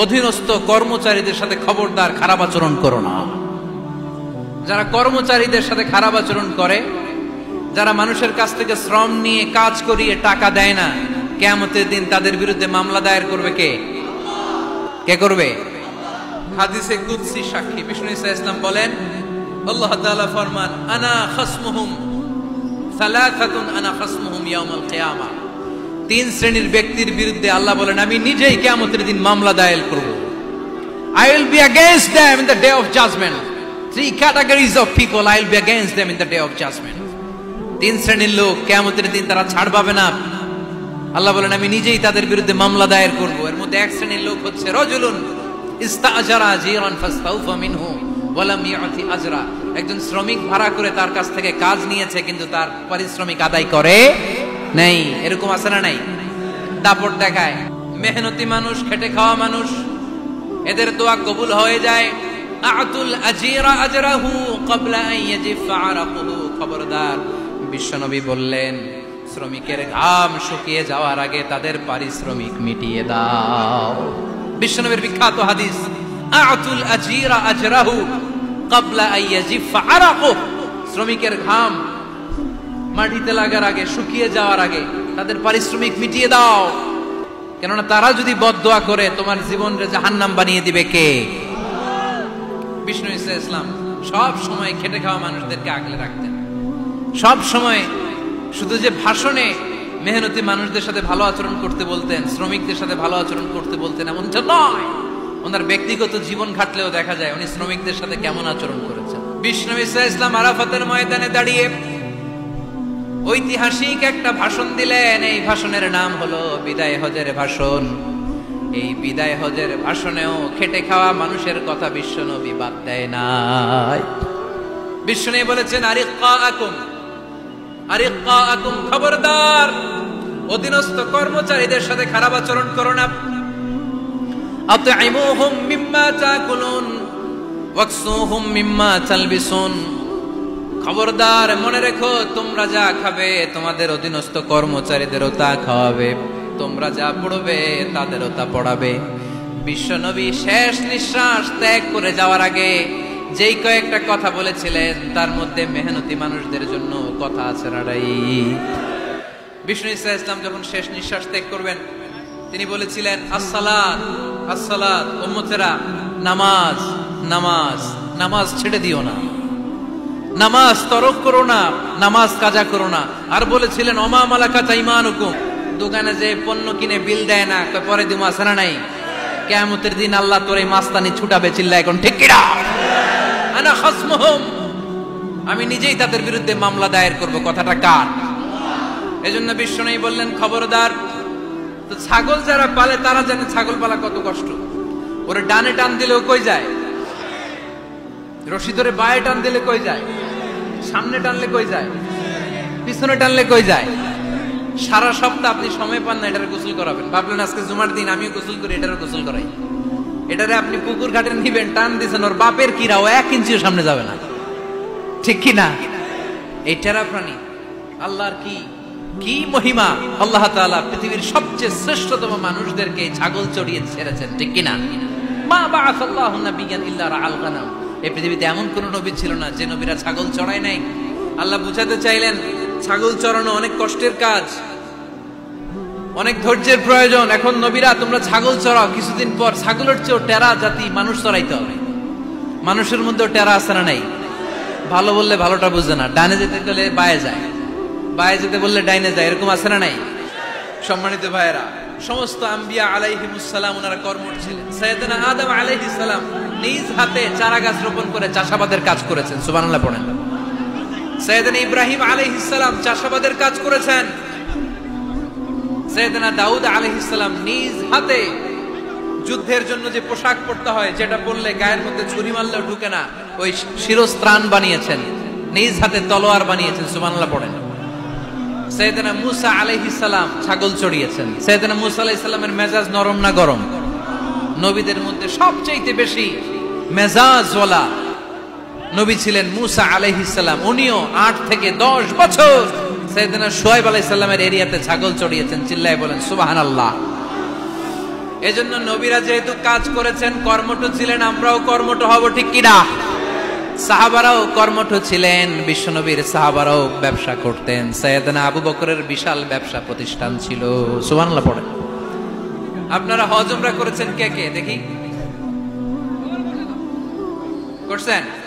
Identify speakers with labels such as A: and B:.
A: অধীনস্থ কর্মচারীদের সাথে খবরদার খারাপ আচরণ করো না। যারা কর্মচারীদের সাথে খারাপ আচরণ করে, যারা মানুষের কাছ থেকে শ্রম নিয়ে কাজ করিয়ে টাকা দেয় না, কিয়ামতের দিন তাদের বিরুদ্ধে মামলা দায়ের করবে কে? কে করবে? হাদিসে কুদসি সাক্ষী বিষ্ণু ইসলাম বলেন, আল্লাহ তাআলা ফরমান, আনা খাসমুহুম সালাসাতুন আনা খাসমুহুম ইয়াউমাল কিয়ামা। তিন শ্রেণীর ব্যক্তির বিরুদ্ধে আল্লাহ বলেন, আমি নিজেই কিয়ামতের দিন মামলা দায়ের করব। I will be against them in the day of judgment. Three categories of people I will be against them in the day of judgment. তিন শ্রেণীর লোক কিয়ামতের দিন তারা ছাড় পাবে না। আল্লাহ বলেন, আমি নিজেই তাদের বিরুদ্ধে মামলা দায়ের করব। এর মধ্যে এক শ্রেণীর লোক হচ্ছে রাজুলুন ইস্তাআজারা জিরান ফাস্তাউফা মিনহু ওয়া লাম ইউতি আজরা। একজন শ্রমিক ভাড়া করে তার কাছ থেকে কাজ নিয়েছে, কিন্তু তার পারিশ্রমিক আদায় করে নাই। এরকম আছে না নাই? দাপট দেখায়। মেহনতি মানুষ, খেটে খাওয়া মানুষ, এদের দোয়া কবুল হয়ে যায়। আতুল আজিরা আজরাহু ক্বাবলা আন ইয়াজিফা আরাকুহু। খবরদার, বিশ্বনবী বললেন, শ্রমিকের ঘাম শুকিয়ে যাওয়ার আগে তাদের পারিশ্রমিক মিটিয়ে দাও। বিশ্বনবীর বিখ্যাত হাদিস, আতুল আজিরা আজরাহু ক্বাবলা আন ইয়াজিফা আরাকুহু। শ্রমিকের ঘাম মাটিতে লাগার আগে, শুকিয়ে যাওয়ার আগে তাদের পারিশ্রমিক মিটিয়ে দাও। কেননা তারা যদি বদদোয়া করে তোমার জীবনকে জাহান্নাম বানিয়ে দিবে কে? বিষ্ণু ইসলাম সব সময় খেটে খাওয়া মানুষদেরকে আগলে রাখতেন। সব সময় শুধু যে ভাষণে মেহনতি মানুষদের সাথে ভালো আচরণ করতে বলতেন, শ্রমিকদের সাথে ভালো আচরণ করতে বলতেন এমনটা নয়। ওনার ব্যক্তিগত জীবন ঘাটলেও দেখা যায় উনি শ্রমিকদের সাথে কেমন আচরণ করেছেন। বিষ্ণু ইসলাম আরাফাতের ময়দানে দাঁড়িয়ে ঐতিহাসিক একটা ভাষণ দিলেন। এই ভাষণের নাম হলো বিদায় হজের ভাষণ। এই বিদায় হজের ভাষণেও খেটে খাওয়া মানুষের কথা বিশ্বনবী বাদ দেয় নাই। বিশ্বনবী বলেছেন, আরিক্কাআকুম আরিক্কাআকুম, খবরদার অধীনস্থ কর্মচারীদের সাথে খারাপ আচরণ করো না। আতঈমুহুম মিম্মা তাকুলুন ওয়াকসুহুম মিম্মা তালবিসুন। খবরদার, মনে রেখো, তোমরা যা খাবে তোমাদের অধীনস্থ কর্মচারীদেরও তা খাওয়াবে, তোমরা যা পড়বে তাদেরও তা পড়াবে। বিশ্বনবী শেষ নিঃশ্বাস ত্যাগ করে যাওয়ার আগে যেই কয়েকটা কথা বলেছিলেন, তার মধ্যে মেহনতি মানুষদের জন্য কথা আছে নাড়াই। বিষ্ণু ইসলাম যখন শেষ নিঃশ্বাস ত্যাগ করবেন, তিনি বলেছিলেন, আসসালাত আসসালাত, উম্মতেরা নামাজ নামাজ নামাজ ছেড়ে দিও না, নামাজ তরক করো না, নামাজ কাজা করো না। আর বলেছিলেন, ওমা মালাকাত আইমানুকুম, দোকানে যে পণ্য কিনে বিল দেয় না, পরে দিমু আছে না নাই? কিয়ামতের দিন আল্লাহ তোর এই মাস্তানি ছুটাবে। চিল্লা এখন ঠিক কিনা? আনা খাসমুহুম, আমি নিজেই তাদের বিরুদ্ধে মামলা দায়ের করব। কথাটা কার? এজন্য বিশ্বনবী বললেন, খবরদার, তো ছাগল যারা পালে তারা জানে ছাগল পালা কত কষ্ট। ওরে ডানে টান দিলেও কই যায়, রশি ধরে বায়ে টান দিলে কই যায়, সামনে টানলে কই যায়, পিছনে টানলে কই যায়। সারা সপ্তাহ আপনি সময় পান না এটারে গোসল করাবেন। ভাবলেন আজকে জুমার দিন আমিও গোসল করি, এটারে গোসল করাই। এটারে আপনি পুকুর ঘাটে নিবেন, টান দিয়েছেন, ওর বাপের কিরা ও 1 ইঞ্চিও সামনে যাবে না। ঠিক কি না? এই টেরা প্রাণী আল্লাহর কি কি মহিমা। আল্লাহ তাআলা পৃথিবীর সবচেয়ে শ্রেষ্ঠতম মানুষদেরকে ছাগল চড়িয়ে ছেড়েছেন। ঠিক কি না? মা বাআসাল্লাহু নাবিয়ান ইল্লা রাআল গানাম। এই পৃথিবীতে এমন কোন নবী ছিল না যে নবীরা ছাগল চড়ায় নাই। আল্লাহ বুঝাতে চাইলেন, ছাগল চড়ানো অনেক কষ্টের কাজ, অনেক ধৈর্যের প্রয়োজন। এখন নবীরা তোমরা ছাগল চড়াও, কিছুদিন পর ছাগলের চেয়েও টেরা জাতি মানুষ চড়াইতে হবে। মানুষের মধ্যেও টেরা আছে না নাই? ভালো বললে ভালোটা বুঝে না, ডানে যেতে গেলে বায়ে যায়, বায়ে যেতে বললে ডাইনে যায়, এরকম আছে না নাই? সম্মানিত ভাইয়েরা, সমস্ত আম্বিয়া আলাইহিমুস সালাম ওনারা কর্মঠ ছিলেন। সাইয়েদনা আদম আলাইহিস সালাম নিজ হাতে চারা গাছ রোপণ করে চাষাবাদের কাজ করেছেন। সুবহানাল্লাহ পড়েন। সাইয়েদনা ইব্রাহিম আলাইহিস সালাম চাষাবাদের কাজ করেছেন। সাইয়েদনা দাউদ আলাইহিস সালাম নিজ হাতে যুদ্ধের জন্য যে পোশাক পরতে হয়, যেটা পরলে গায়ের মধ্যে ছুরি মারলেও ঢুকে না, ওই শিরস্ত্রাণ বানিয়েছেন, নিজ হাতে তলোয়ার বানিয়েছেন। সুবহানাল্লাহ পড়েন। সাইয়েদনা মুসা আলাইহিস সালাম ছাগল চড়িয়েছেন। সাইয়েদনা মুসা আলাইহিস সালামের মেজাজ নরম না গরম? নবীদের মধ্যে সবচেয়ে বেশি মেজাজওয়ালা নবী ছিলেন মুসা আলাইহিস সালাম। উনিও 8 থেকে 10 বছর সাইয়েদনা শুআয়ব আলাইহিস সালামের এরিয়াতে ছাগল চড়িয়েছেন। চিল্লায়ে বলেন সুবহানাল্লাহ। এজন্য নবীরা যেহেতু কাজ করেছেন, কর্মঠ ছিলেন, আমরাও কর্মঠ হব, ঠিক কিনা? সাহাবারাও কর্মঠ ছিলেন, বিশ্বনবীর সাহাবারাও ব্যবসা করতেন। সাইয়েদনা আবু বকরের বিশাল ব্যবসা প্রতিষ্ঠান ছিল। সুবহানাল্লাহ পড়ে। আপনারা হজ উমরা করেছেন কে কে দেখি? করছেন?